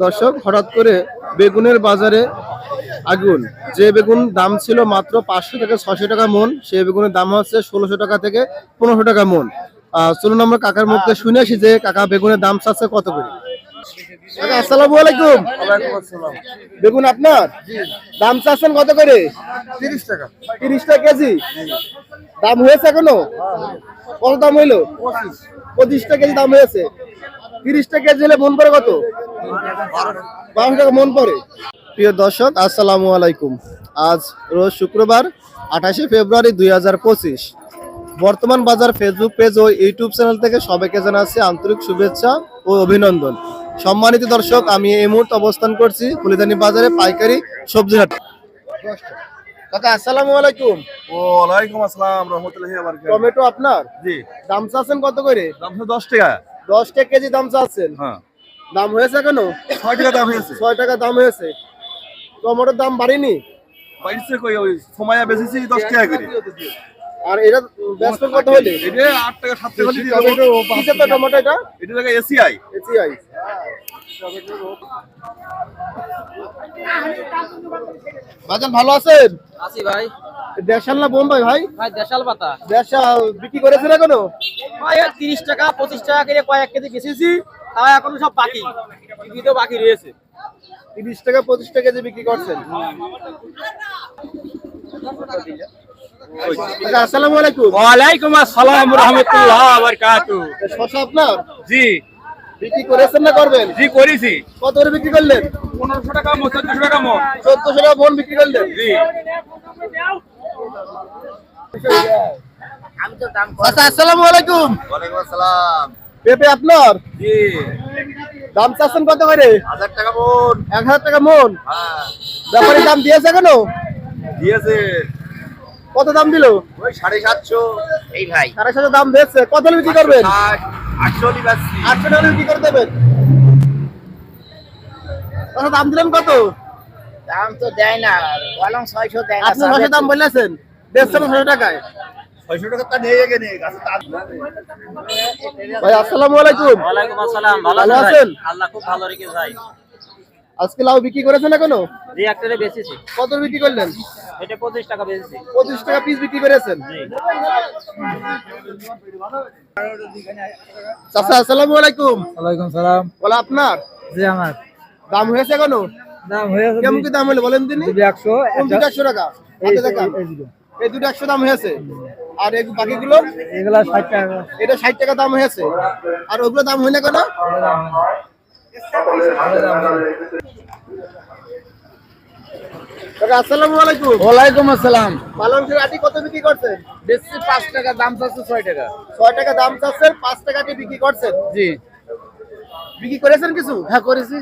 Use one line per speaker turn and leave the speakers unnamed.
দর্শক, হঠাৎ করে বেগুনের বাজারে আগুন। যে বেগুন দাম ছিল মাত্র 500 থেকে 600 টাকা মন, সেই বেগুনের দাম হচ্ছে 1600 টাকা থেকে 1500 টাকা মন। চলুন আমরা কাকার মুখে শুনে আসি যে কাকা বেগুনের দাম চাচ্ছে কত করে। কাকা আসসালামু আলাইকুম। বেগুন আপনার দাম চাচ্ছেন কত করে?
30 টাকা।
30 টাকা কেজি। দাম হয়েছে এখনো? কত দাম হইলো? 25 টাকা কেজি দাম হয়েছে। 30 টাকা কেজি হলে মন পড়ে কত? 12 টাকা মন পড়ে। প্রিয় দর্শক, আসসালামু আলাইকুম। আজ রোজ শুক্রবার 28শে ফেব্রুয়ারি 2025। বর্তমান বাজার ফেসবুক পেজ ও ইউটিউব চ্যানেল থেকে সবাইকে জানাচ্ছি আন্তরিক শুভেচ্ছা ও অভিনন্দন। সম্মানিত দর্শক, আমি এই মুহূর্তে অবস্থান করছি ফুলিদানি বাজারে পাইকারি সবজি হাট। কাকা আসসালামু আলাইকুম।
ওয়ালাইকুম আসসালাম রাহমাতুল্লাহি ওয়া বারাকাতুহু।
টমেটো আপনার?
জি।
দাম চাচ্ছেন কত করে?
দাম হলো 10 টাকা।
10 টাকা কেজি দাম চাচ্ছেন?
হ্যাঁ।
দাম হয়েছে কেন?
6 টাকা দাম হয়েছে।
6 টাকা দাম হয়েছে। টমেটোর দাম বাড়েনি?
বাইরে কই ওই সময়া বেচেছি 10 টাকা করে।
আর এটা বেচবেন কত হলে?
এটা 8 টাকা 7 টাকা হলে দিয়ে
টমেটো
দেব।
কি জাতের টমেটো এটা?
এটা লাগে এসিআই।
এসিআই। বাজান ভালো আছেন?
আছি ভাই।
দেশাল না বোম্বাই ভাই?
ভাই দেশাল পাতা
দেশাল বিক্রি করেছেন এখনো?
ভাই 30 টাকা 25 টাকা করে কয়েক কেজি বেচেছি, তাও এখনো সব বাকি, বিক্রি তো বাকি রয়েছে।
30 টাকা 25 টাকা কেজি বিক্রি করছেন। আচ্ছা, আসসালামু আলাইকুম।
ওয়ালাইকুম আসসালাম রাহমাতুল্লাহ ওয়া বারাকাতুহু।
শসা আপনার
জি
বিক্রি করেছেন না করবেন?
জি করেছি।
কত করে বিক্রি করলেন?
1500 টাকা মন, 1400 টাকা মন।
1400 টাকা মন বিক্রি করলেন।
জি।
আচ্ছা, আসসালামু আলাইকুম।
ওয়ালাইকুম আসসালাম।
পেঁপে আপনার?
জি।
দাম চাচ্ছেন কত করে?
1000 টাকা মন।
1000 টাকা মন।
হ্যাঁ।
ব্যাপারী দাম দিয়েছে কেন?
দিয়েছে
কত দাম দিল?
ওই 750 এই ভাই।
750 দাম দিয়েছে। কত হলে বিক্রি করবেন?
800 লি বাসি।
800 টাকা হলে বিক্রি করে দেবেন। আচ্ছা, দাম দিলেন কত?
দাম তো দেয় না, বললাম 600 দেয় না।
আপনি 600 দাম বলেছেন, বেচছেন 600 টাকায়।
600 টাকা তা নিয়ে গেনে গাছে তা।
ভাই আসসালামু আলাইকুম।
ওয়ালাইকুম আসসালাম।
ভালো
ভালো
আছেন?
আছেন? আল্লাহ খুব ভালো রেখে যায়।
আজকে লাউ বিক্রি করেছেন এখনো?
জি একটারে বেচেছি।
কত বিক্রি করলেন?
এটা 25 টাকা বেচেছি।
25 টাকা পিস বিক্রি করেছেন।
জি।
চাচা আসসালামু আলাইকুম।
ওয়ালাইকুম সালাম।
বলা আপনার?
জি আমার
দাম হয়েছে এখনো?
দাম হয়েছে
কেমন কি দাম হলো বলেন দিনই?
100
কোন দুটো 100 টাকা? হাতে দেখান। এই দুটো 100 দাম হয়েছে। আর এই বাকিগুলো?
এগুলা 60 টাকা।
এটা 60 টাকা দাম হয়েছে। আর ওগুলো দাম হয় না কেন? কাকা আসসালামু আলাইকুম।
ওয়ালাইকুম আসসালাম।
পালং শাক আটি কত বিক্রি করছেন?
বেশি 5 টাকা দাম চাচ্ছে 6 টাকা।
6 টাকা দাম চাচ্ছেন, 5 টাকা দিয়ে বিক্রি করছেন।
জি
বিক্রি করেছেন কিছু?
হ্যাঁ করেছি।